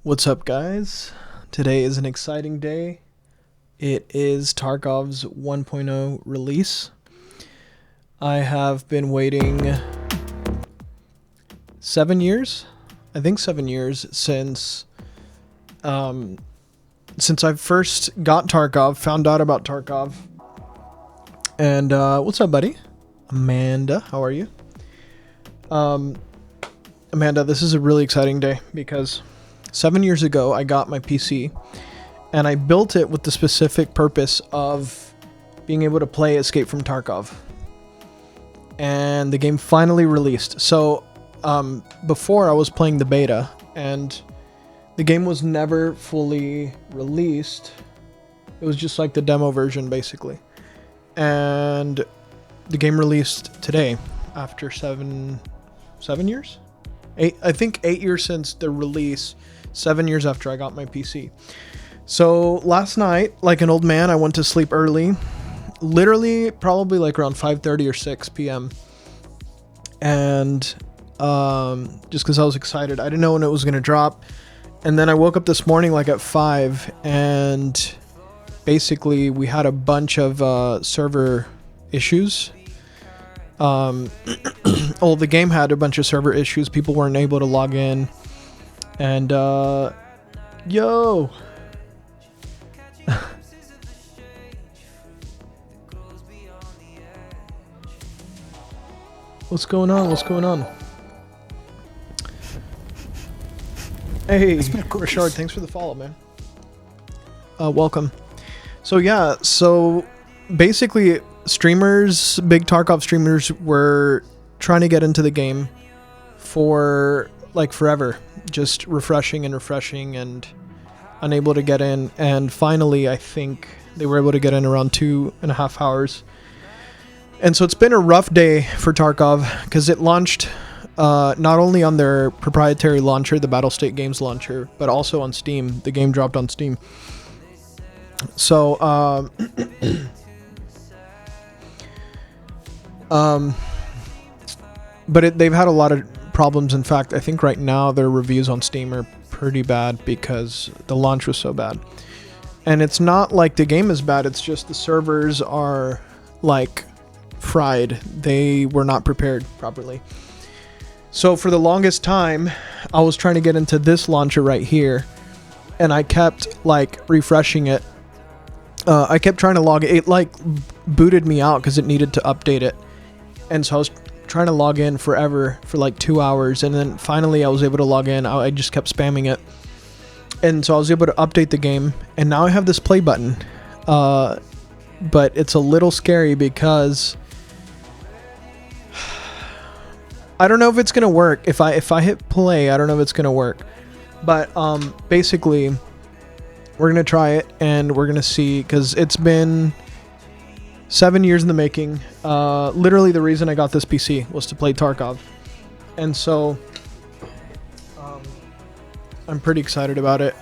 What's up, guys? Today is an exciting day. It is Tarkov's 1.0 release. I have been waiting 7 years. I think 7 years since I first got Tarkov, found out about Tarkov. And what's up, buddy? Amanda, how are you? Amanda, this is a really exciting day because 7 years ago I got my PC and I built it with the specific purpose of being able to play Escape from Tarkov. And the game finally released. So before I was playing the beta and the game was never fully released. It was just like the demo version basically. And the game released today after seven years? I think 8 years since the release, 7 years after I got my PC. So last night, like an old man, I went to sleep early, literally probably like around 5:30 or 6 p.m. And just because I was excited, I didn't know when it was going to drop. And then I woke up this morning like at 5 and basically we had a bunch of server issues. The game had a bunch of server issues. People weren't able to log in. And, yo! What's going on? What's going on? Hey, Rashard, thanks for the follow, man. Welcome. So yeah, basically streamers, big Tarkov streamers were trying to get into the game for like forever, just refreshing and unable to get in. And finally, I think they were able to get in around 2.5 hours. And so it's been a rough day for Tarkov because it launched not only on their proprietary launcher, the Battlestate Games launcher, but also on Steam. The game dropped on Steam. So, but they've had a lot of problems. In fact, I think right now their reviews on Steam are pretty bad because the launch was so bad. And it's not like the game is bad, it's just the servers are like fried. They were not prepared properly. So for the longest time, I was trying to get into this launcher right here, and I kept like refreshing it. I kept trying to log it. It like booted me out because it needed to update it. And so I was trying to log in forever for like 2 hours, and then finally I was able to log in. I just kept spamming it, and so I was able to update the game, and now I have this play button, but it's a little scary because I don't know if it's gonna work. If I hit play, I don't know if it's gonna work, but basically we're gonna try it and we're gonna see, because it's been 7 years in the making. Literally the reason I got this PC was to play Tarkov. And so I'm pretty excited about it.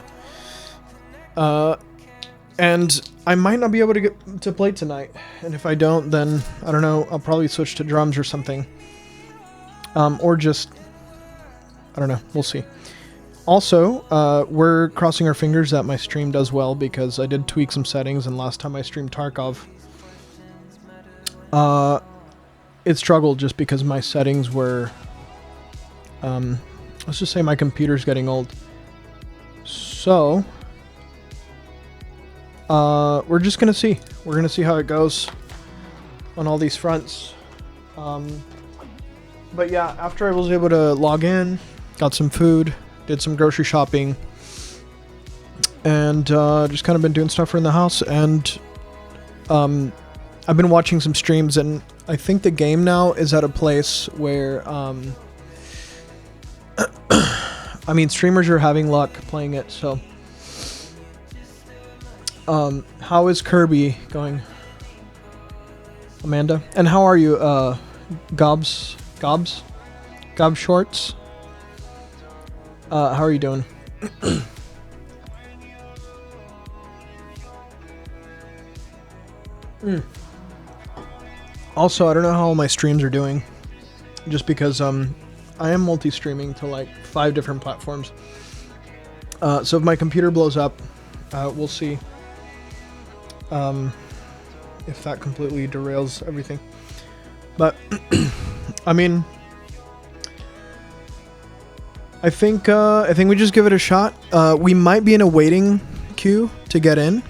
And I might not be able to get to play tonight. And if I don't, then I don't know, I'll probably switch to drums or something. Or just, I don't know, we'll see. Also, we're crossing our fingers that my stream does well, because I did tweak some settings, and last time I streamed Tarkov, it struggled just because my settings were, let's just say my computer's getting old. So, we're just gonna see. We're gonna see how it goes on all these fronts. But yeah, after I was able to log in, got some food, did some grocery shopping, and just kind of been doing stuff around the house, and I've been watching some streams, and I think the game now is at a place where, I mean, streamers are having luck playing it, so. How is Kirby going, Amanda? And how are you, Gobs Shorts? How are you doing? Also, I don't know how all my streams are doing, just because I am multi-streaming to like 5 different platforms. So if my computer blows up, we'll see if that completely derails everything. But I mean, I think we just give it a shot. We might be in a waiting queue to get in,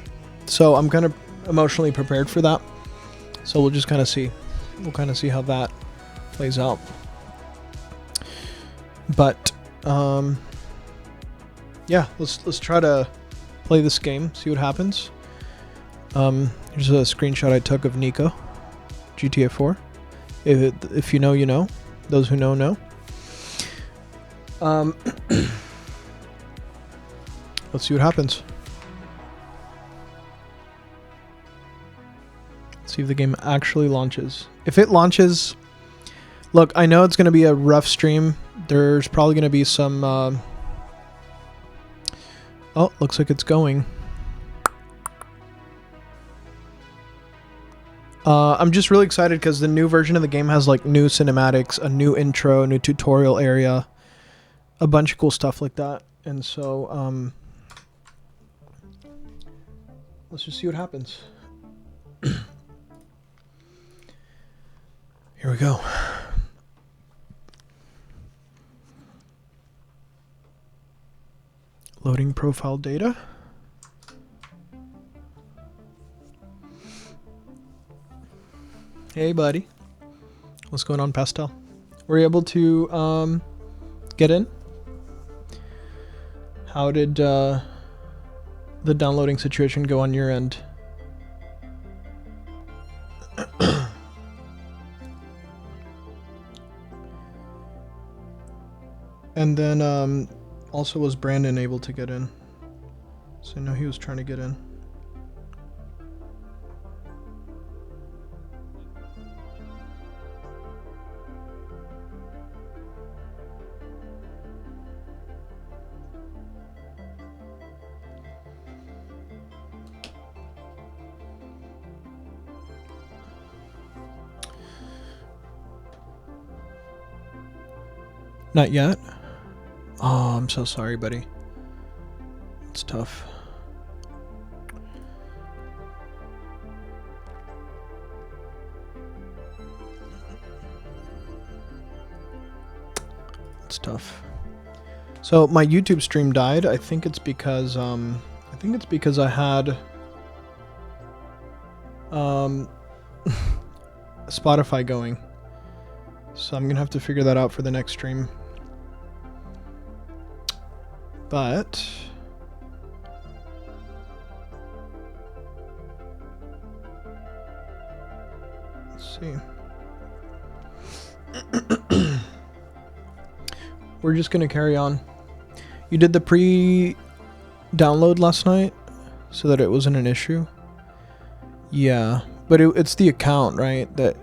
so I'm kind of emotionally prepared for that. So we'll just kind of see. We'll kind of see how that plays out. But yeah, let's try to play this game, see what happens. Here's a screenshot I took of Nico, GTA 4. If you know, you know. Those who know, know. Let's see what happens. Let's see if the game actually launches. If it launches, look, I know it's going to be a rough stream. There's probably going to be some... oh, looks like it's going. I'm just really excited because the new version of the game has like new cinematics, a new intro, new tutorial area, a bunch of cool stuff like that. And so, let's just see what happens. Here we go. Loading profile data. Hey, buddy. What's going on, Pastel? Were you able to get in? How did the downloading situation go on your end? And then also, was Brandon able to get in? So I know he was trying to get in. Not yet? Oh, I'm so sorry, buddy. It's tough. It's tough. So my YouTube stream died. I think it's because I had Spotify going. So I'm gonna have to figure that out for the next stream. But let's see. We're just gonna carry on. You did the pre-download last night so that it wasn't an issue? Yeah, but it's the account, right? That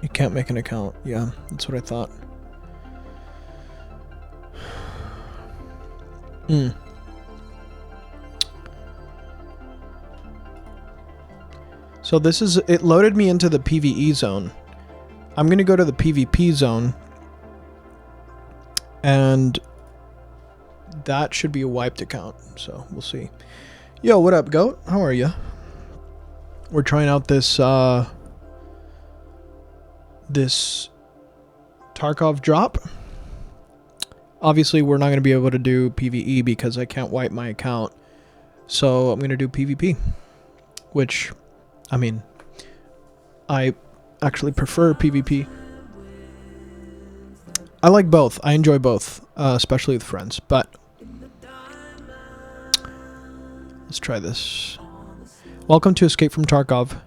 you can't make an account. Yeah, that's what I thought. So this is, it loaded me into the PvE zone. I'm gonna go to the PvP zone, and that should be a wiped account, so we'll see. Yo, what up, Goat? How are you? We're trying out this this Tarkov drop. Obviously, we're not going to be able to do PvE because I can't wipe my account. So I'm going to do PvP, which, I mean, I actually prefer PvP. I like both. I enjoy both, especially with friends. But let's try this. Welcome to Escape from Tarkov.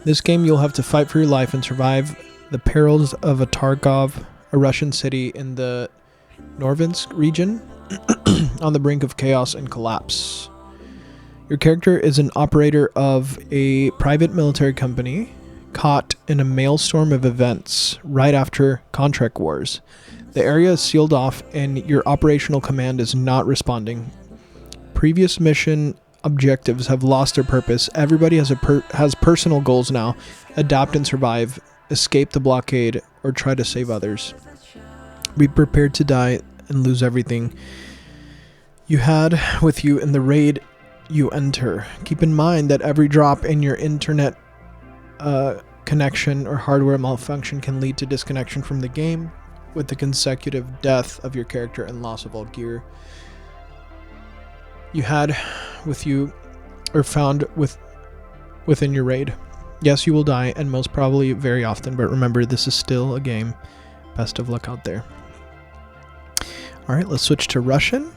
This game, you'll have to fight for your life and survive the perils of a Tarkov, a Russian city in the Norvinsk region on the brink of chaos and collapse. Your character is an operator of a private military company caught in a maelstrom of events right after contract wars. The area is sealed off and your operational command is not responding. Previous mission objectives have lost their purpose. Everybody has personal goals now. Adapt and survive, escape the blockade, or try to save others. Be prepared to die and lose everything you had with you in the raid you enter. Keep in mind that every drop in your internet connection or hardware malfunction can lead to disconnection from the game, with the consecutive death of your character and loss of all gear you had with you or found within your raid. Yes, you will die, and most probably very often, but remember, this is still a game. Best of luck out there. Alright, let's switch to Russian.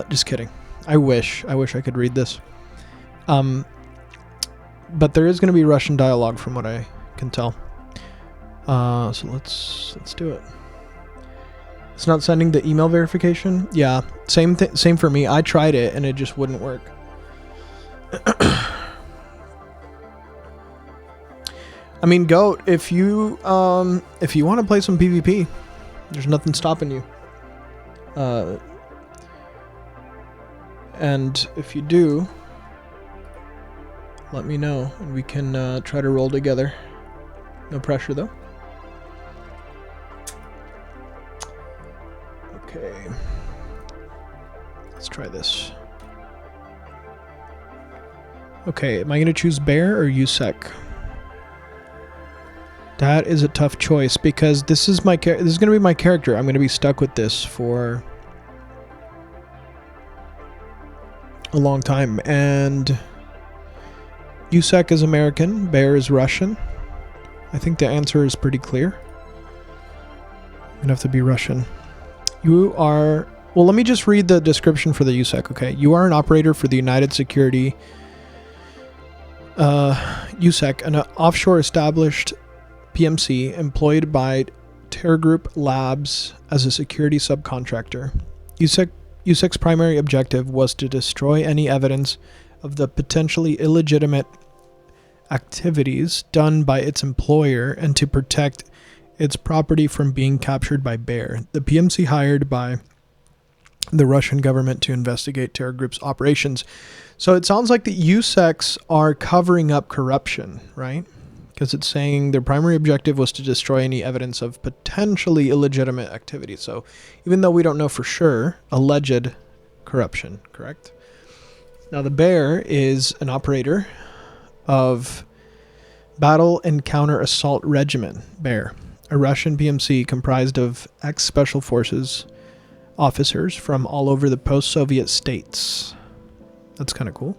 Just kidding. I wish I could read this. But there is going to be Russian dialogue from what I can tell. So let's do it. It's not sending the email verification? Yeah, same for me. I tried it and it just wouldn't work. I mean, Goat, if you want to play some PvP, there's nothing stopping you. And if you do, let me know and we can try to roll together. No pressure though. Okay. Let's try this. Okay, am I going to choose Bear or USEC? That is a tough choice because this is my this is going to be my character. I'm going to be stuck with this for a long time. And USEC is American, Bear is Russian. I think the answer is pretty clear. I'm going to have to be Russian. You are... Well, let me just read the description for the USEC, okay? You are an operator for the United Security... USEC, an offshore established PMC employed by Terror Group Labs as a security subcontractor. USEC's primary objective was to destroy any evidence of the potentially illegitimate activities done by its employer and to protect its property from being captured by Bear, the PMC hired by the Russian government to investigate Terror Group's operations. So it sounds like the USECs are covering up corruption, right? Because it's saying their primary objective was to destroy any evidence of potentially illegitimate activity. So even though we don't know for sure, alleged corruption, correct? Now the Bear is an operator of Battle and Counter Assault Regiment, Bear, a Russian PMC comprised of ex-Special Forces officers from all over the post-Soviet states. That's kind of cool.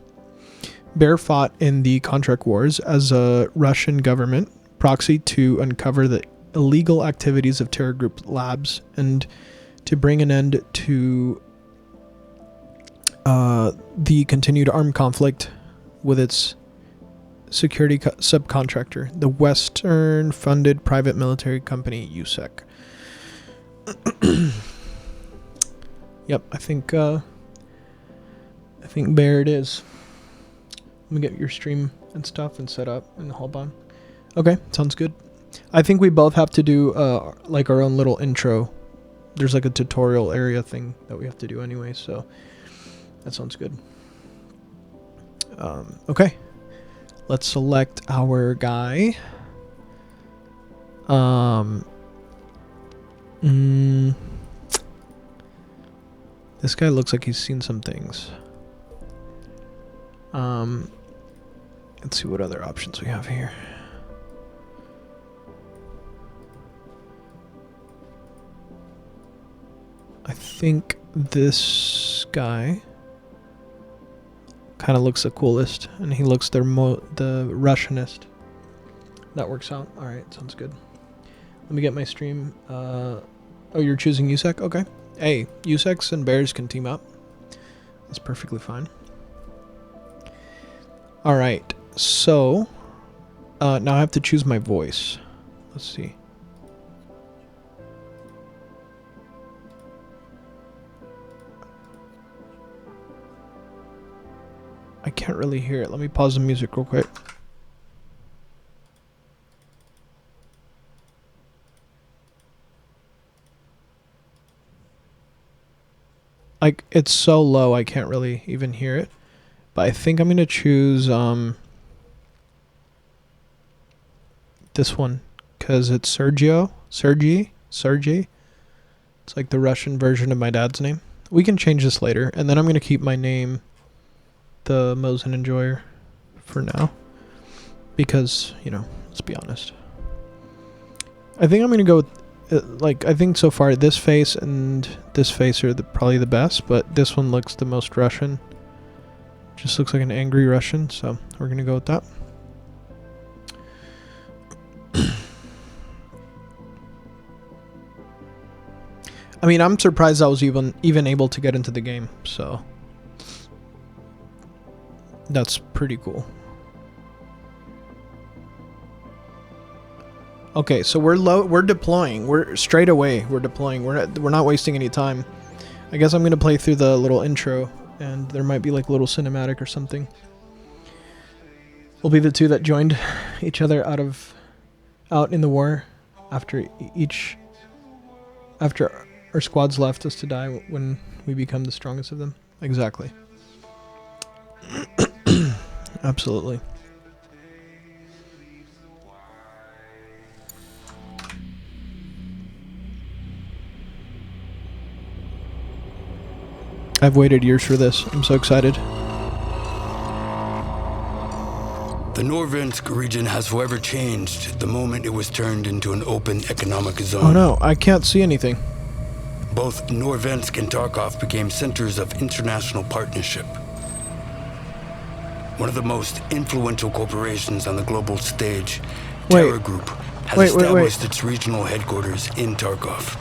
Bear fought in the contract wars as a Russian government proxy to uncover the illegal activities of Terror Group Labs and to bring an end to the continued armed conflict with its security subcontractor, the Western-funded private military company USEC. Yep, I think Bear it is. Let me get your stream and stuff and set up and hop on. Okay, sounds good. I think we both have to do like our own little intro. There's like a tutorial area thing that we have to do anyway, so that sounds good. Okay, let's select our guy. This guy looks like he's seen some things. Let's see what other options we have here. I think this guy kind of looks the coolest, and he looks the Russianist. That works out. All right, sounds good. Let me get my stream. Oh, you're choosing USEC? Okay. Hey, USECs and Bears can team up. That's perfectly fine. All right, so now I have to choose my voice. Let's see. I can't really hear it. Let me pause the music real quick. Like, it's so low I can't really even hear it. But I think I'm going to choose this one because it's Sergey. It's like the Russian version of my dad's name. We can change this later, and then I'm going to keep my name the Mosin Enjoyer for now. Because, let's be honest. I think I'm going to go with, I think so far this face and this face are probably the best, but this one looks the most Russian. Just looks like an angry Russian, so we're going to go with that. I mean, I'm surprised I was even able to get into the game, so that's pretty cool. Okay, so we're deploying. We're straight away. We're deploying. We're not wasting any time. I guess I'm gonna play through the little intro, and there might be like a little cinematic or something. We'll be the two that joined each other out in the war after our squads left us to die when we become the strongest of them. Exactly. Absolutely. I've waited years for this. I'm so excited. The Norvensk region has forever changed the moment it was turned into an open economic zone. Oh no, I can't see anything. Both Norvensk and Tarkov became centers of international partnership. One of the most influential corporations on the global stage, Terra Group, has established its regional headquarters in Tarkov.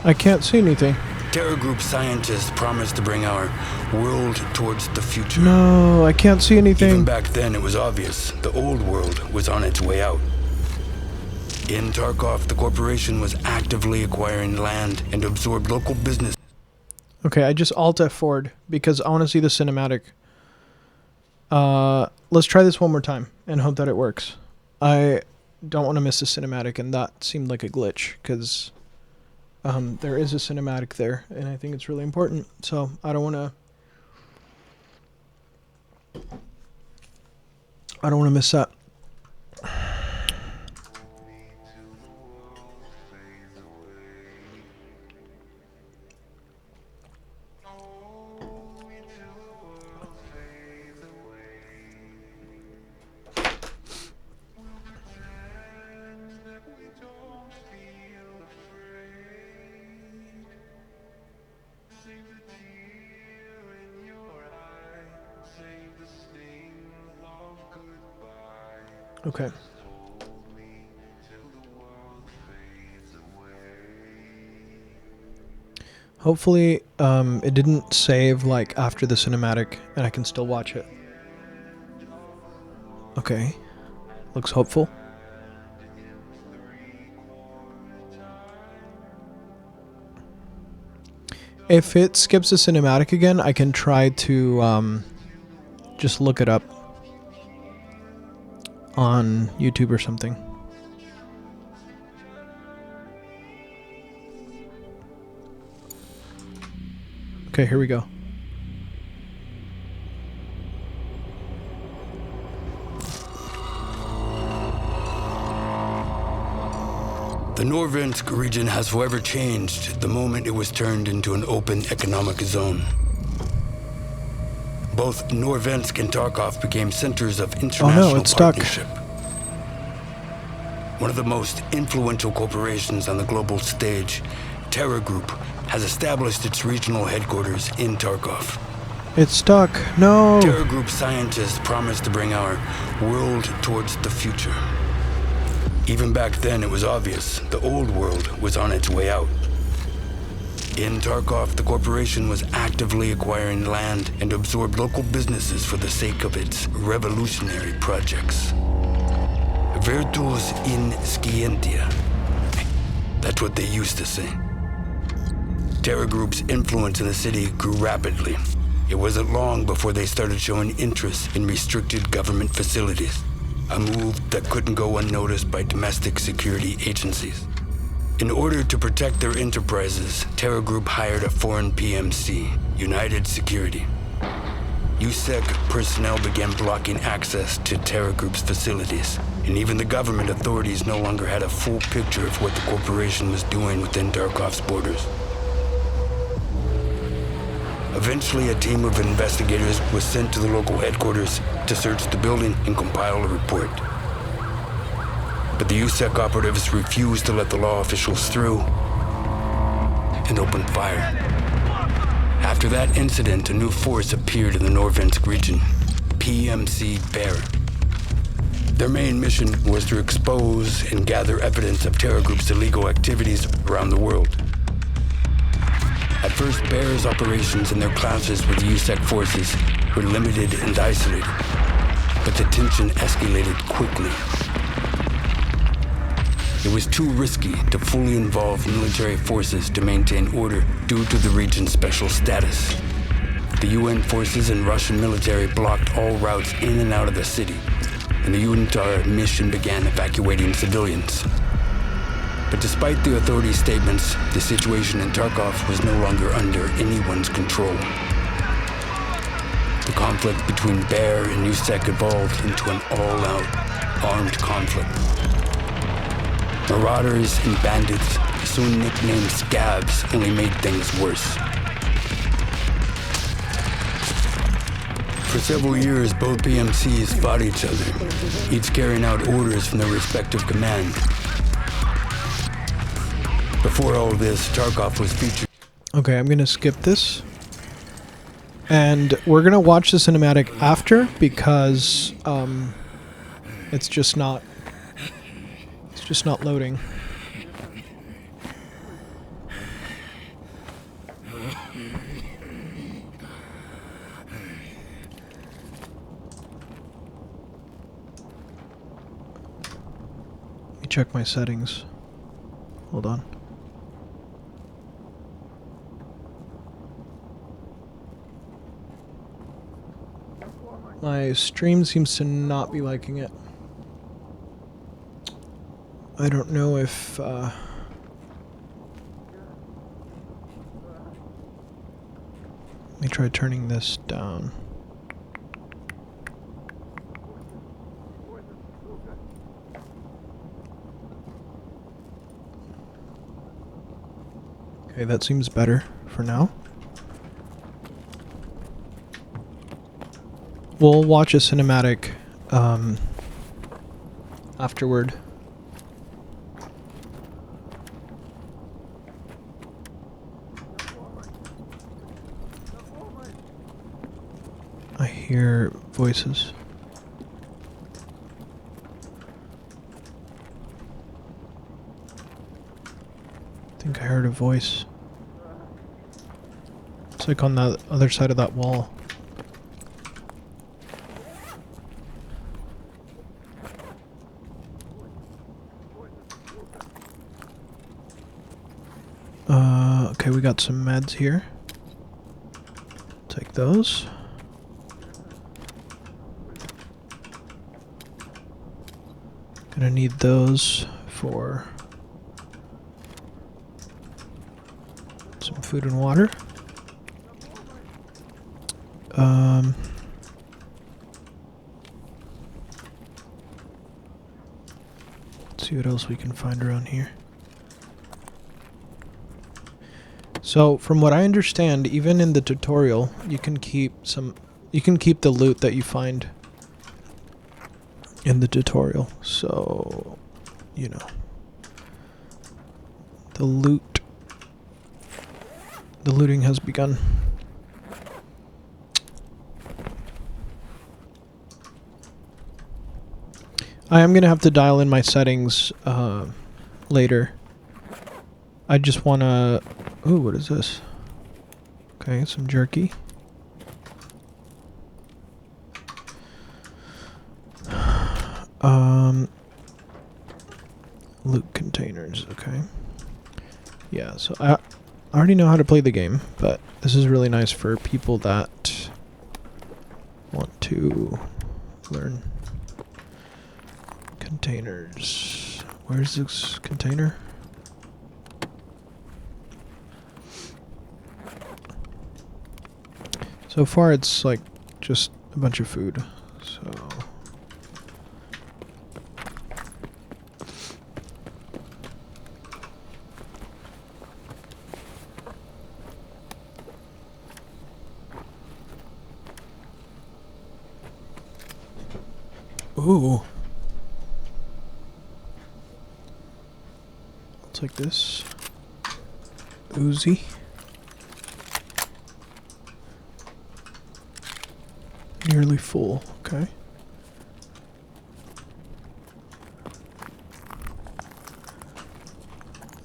I can't see anything. Terra Group scientists promised to bring our world towards the future. No, I can't see anything. Even back then, it was obvious the old world was on its way out. In Tarkov, the corporation was actively acquiring land and absorbed local business. Okay, I just Alt F4'd because I want to see the cinematic. Let's try this one more time and hope that it works. I don't want to miss the cinematic, and that seemed like a glitch because there is a cinematic there, and I think it's really important. So I don't want to miss that. Okay. Hopefully, it didn't save like after the cinematic and I can still watch it. Okay. Looks hopeful. If it skips the cinematic again, I can try to just look it up on YouTube or something. Okay, here we go. The Norvensk region has forever changed the moment it was turned into an open economic zone. Both Norvensk and Tarkov became centers of international partnership. One of the most influential corporations on the global stage, Terra Group, has established its regional headquarters in Tarkov. It's stuck. No. Terra Group scientists promised to bring our world towards the future. Even back then, it was obvious the old world was on its way out. In Tarkov, the corporation was actively acquiring land and absorbed local businesses for the sake of its revolutionary projects. Virtus in scientia. That's what they used to say. Terra Group's influence in the city grew rapidly. It wasn't long before they started showing interest in restricted government facilities, a move that couldn't go unnoticed by domestic security agencies. In order to protect their enterprises, Terra Group hired a foreign PMC, United Security. USEC personnel began blocking access to Terra Group's facilities, and even the government authorities no longer had a full picture of what the corporation was doing within Tarkov's borders. Eventually, a team of investigators was sent to the local headquarters to search the building and compile a report. But the USEC operatives refused to let the law officials through and opened fire. After that incident, a new force appeared in the Norvensk region, PMC Bear. Their main mission was to expose and gather evidence of terror groups' illegal activities around the world. At first, Bear's operations and their clashes with the USEC forces were limited and isolated, but the tension escalated quickly. It was too risky to fully involve military forces to maintain order due to the region's special status. The UN forces and Russian military blocked all routes in and out of the city, and the UNTAR mission began evacuating civilians. But despite the authorities' statements, the situation in Tarkov was no longer under anyone's control. The conflict between Bear and USEC evolved into an all-out armed conflict. Marauders and bandits, soon nicknamed Scabs, only made things worse. For several years, both PMCs fought each other, each carrying out orders from their respective command. Before all this, Tarkov was featured. Okay, I'm gonna skip this. And we're gonna watch the cinematic after because it's just not loading. Let me check my settings. Hold on. My stream seems to not be liking it. I don't know if let me try turning this down. Okay, that seems better for now. We'll watch a cinematic afterward. I hear voices. I think I heard a voice. It's like on the other side of that wall. Okay, we got some meds here. Take those. Gonna need those for some food and water. Let's see what else we can find around here. So, from what I understand, even in the tutorial, you can keep the loot that you find in the tutorial. So, you know, the looting has begun. I am gonna have to dial in my settings later. I just wanna... Ooh, what is this? Okay, some jerky. Loot containers, okay. Yeah, so I already know how to play the game, but this is really nice for people that want to learn. Containers. Where's this container? So far it's like just a bunch of food, so... Ooh. I'll take this. Uzi. Nearly full. Okay.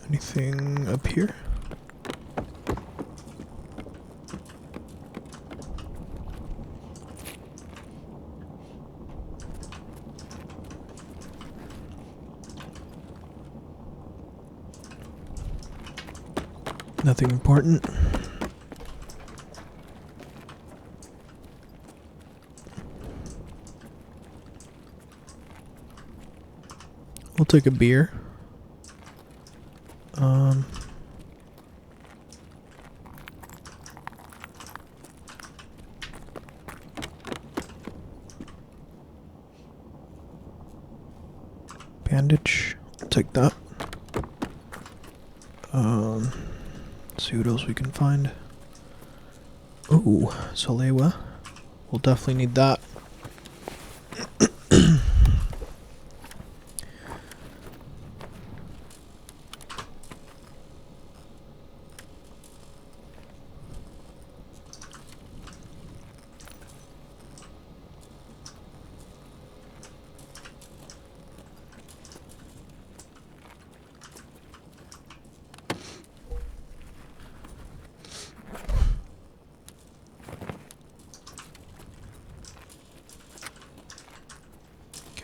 Anything up here? Nothing important. We'll take a beer. Bandage. I'll take that. See what else we can find. Ooh, Salewa. We'll definitely need that.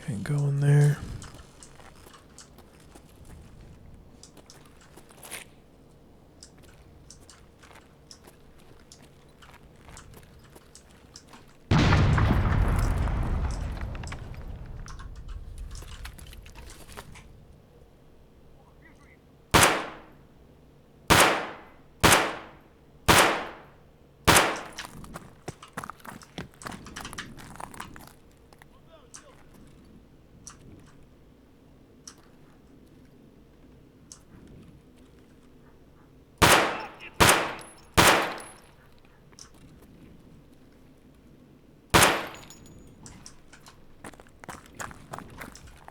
Can't go in there.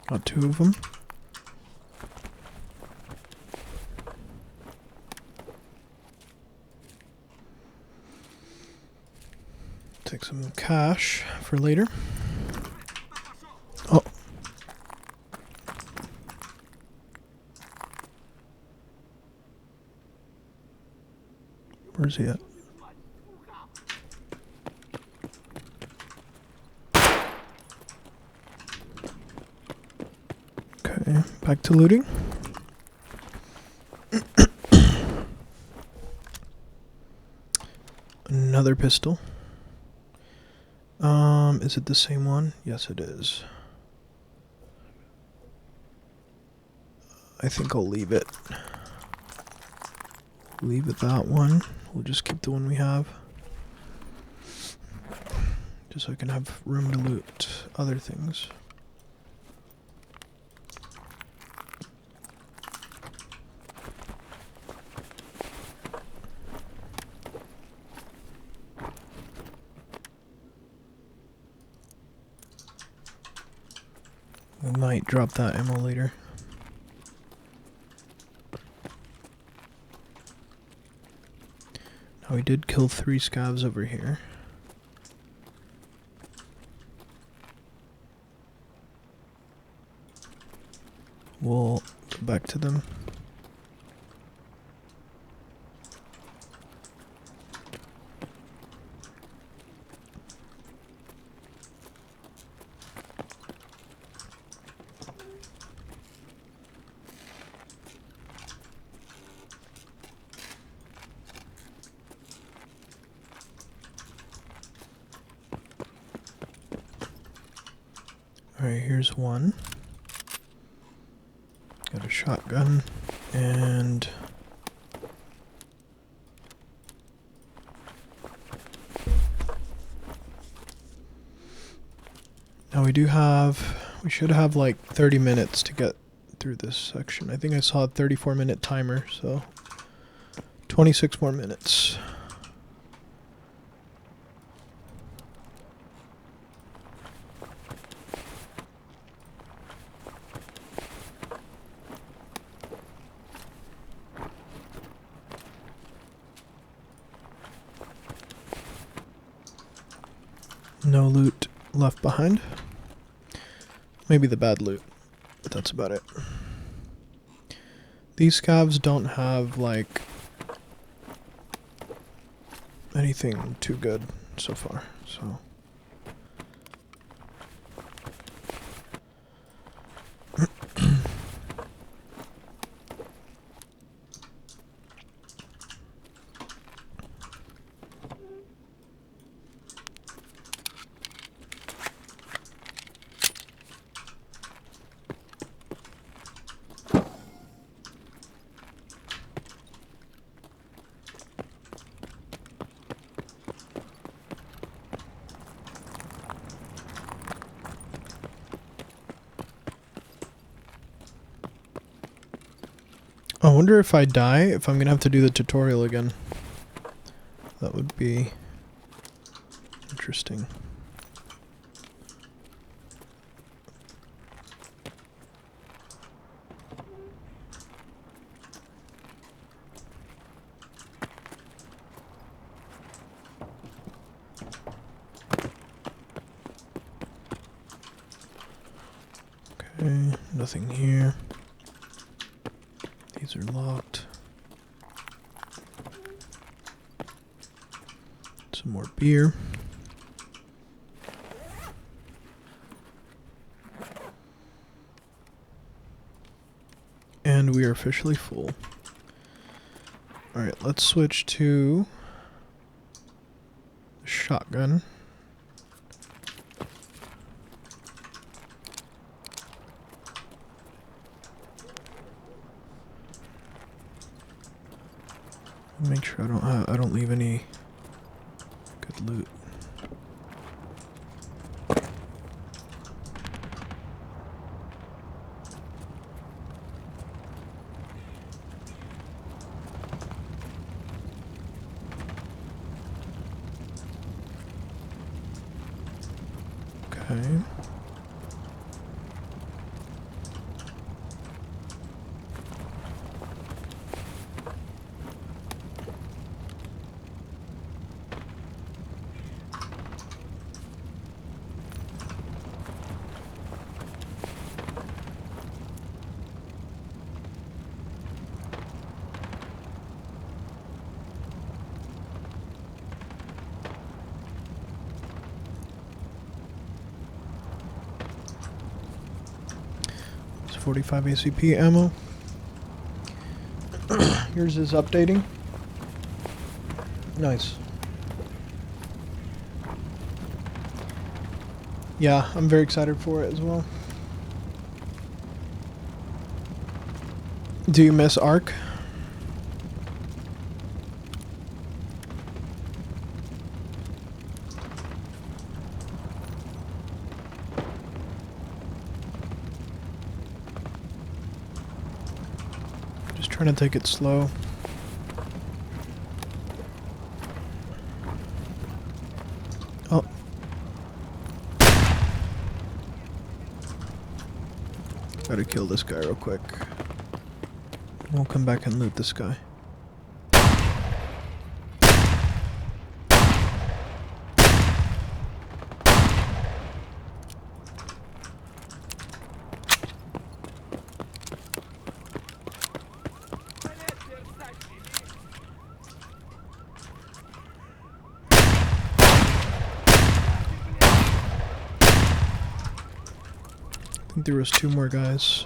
Got two of them. Take some cash for later. Oh. Where's he at? Okay, back to looting. Another pistol. Is it the same one? Yes, it is. I think I'll leave it. Leave it that one. We'll just keep the one we have. Just so I can have room to loot other things. We might drop that ammo later. Now we did kill 3 scavs over here. We'll go back to them. Alright, here's one. Got a shotgun and now we should have like 30 minutes to get through this section. I think I saw a 34-minute timer, so 26 more minutes. No loot left behind. Maybe the bad loot, but that's about it. These scavs don't have, like, anything too good so far, so... I wonder if I die, if I'm gonna have to do the tutorial again. That would be interesting. Okay, nothing here. These are locked. Some more beer. And we are officially full. Alright, let's switch to the shotgun. Make sure I don't leave any good loot. Okay. It's 45 ACP ammo. Yours is updating. Nice. Yeah, I'm very excited for it as well. Do you miss Ark? Just trying to take it slow. Oh. Gotta kill this guy real quick. We'll come back and loot this guy. I think there was 2 more guys.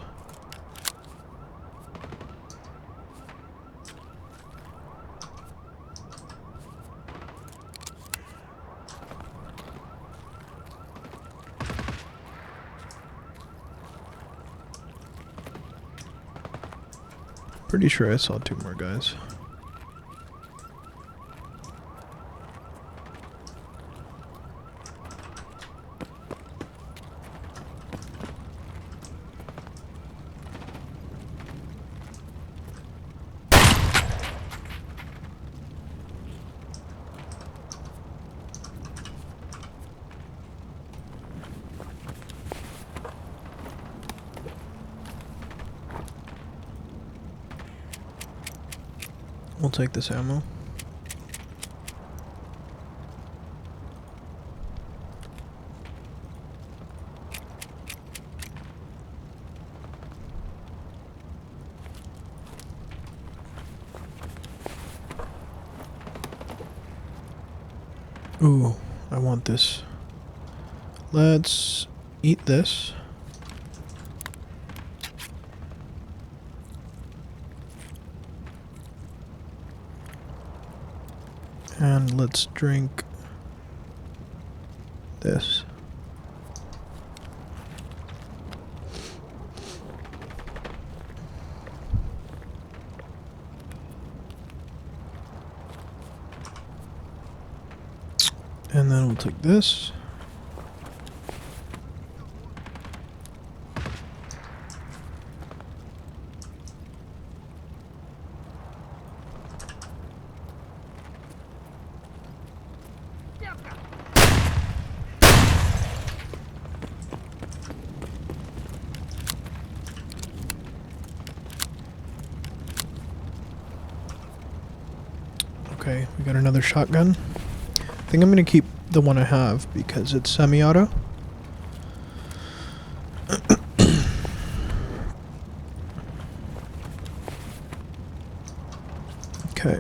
Pretty sure I saw 2 more guys. We'll take this ammo. Ooh, I want this. Let's eat this. And let's drink this. And then we'll take this. Okay, we got another shotgun. I think I'm gonna keep the one I have because it's semi-auto. Okay.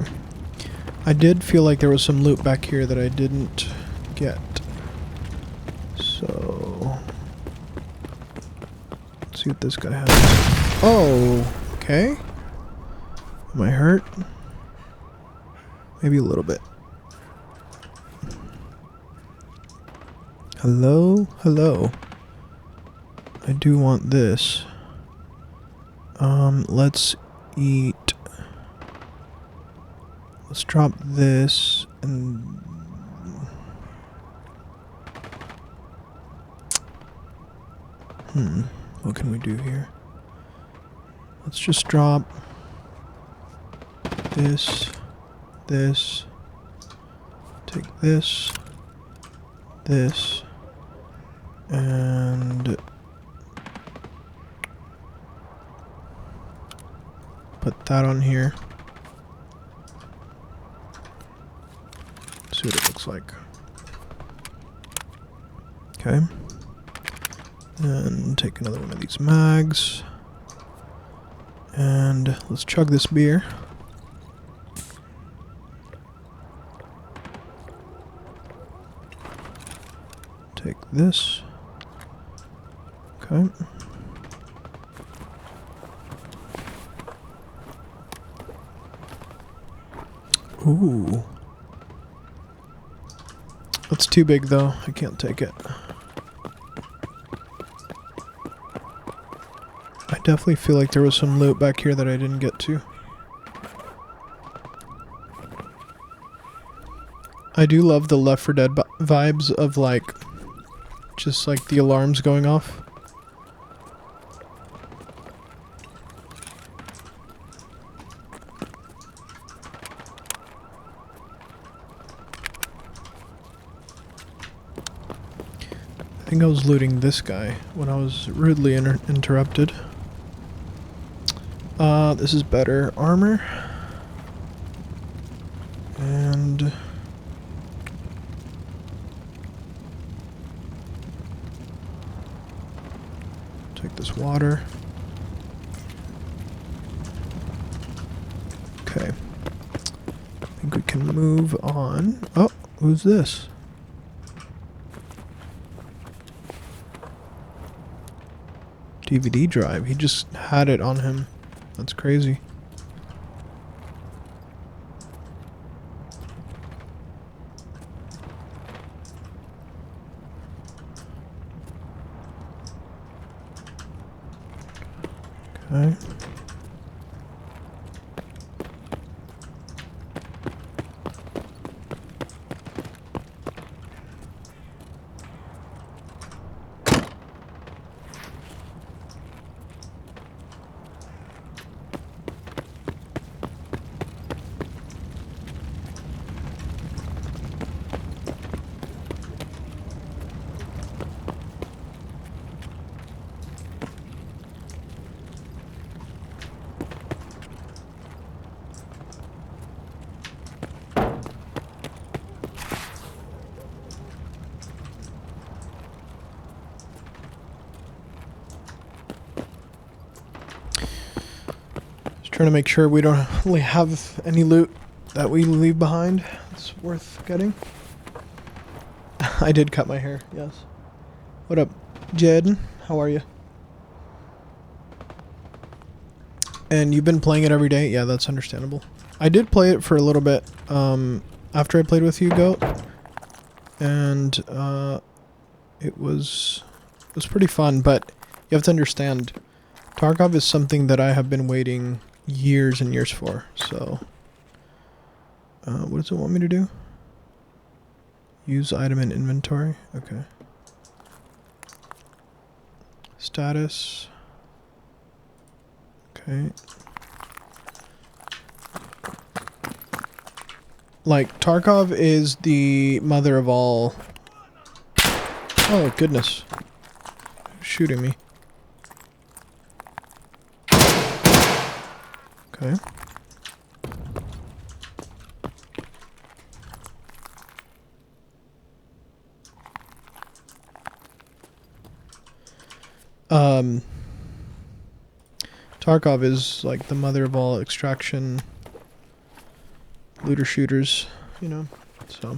I did feel like there was some loot back here that I didn't get. So let's see what this guy has. Oh, okay. Am I hurt? Maybe a little bit. Hello? Hello. I do want this. Let's eat. Let's drop this and... What can we do here? Let's just drop this. This, take this, and put that on here. See what it looks like. Okay. And take another one of these mags. And let's chug this beer. Take this. Okay. Ooh. That's too big though. I can't take it. I definitely feel like there was some loot back here that I didn't get to. I do love the Left 4 Dead vibes of like just like the alarms going off. I think I was looting this guy when I was rudely interrupted. This is better armor. And... take this water. Okay. I think we can move on. Oh, who's this? DVD drive. He just had it on him. That's crazy. Okay. Trying to make sure we don't really have any loot that we leave behind. It's worth getting. I did cut my hair, yes. What up, Jed? How are you? And you've been playing it every day? Yeah, that's understandable. I did play it for a little bit after I played with you, Goat. And it was pretty fun, but you have to understand, Tarkov is something that I have been waiting years and years for, so... what does it want me to do? Use item in inventory? Okay. Status. Okay. Like, Tarkov is the mother of all... Oh, goodness. Who's shooting me? Okay. Tarkov is like the mother of all extraction looter shooters, you know, so...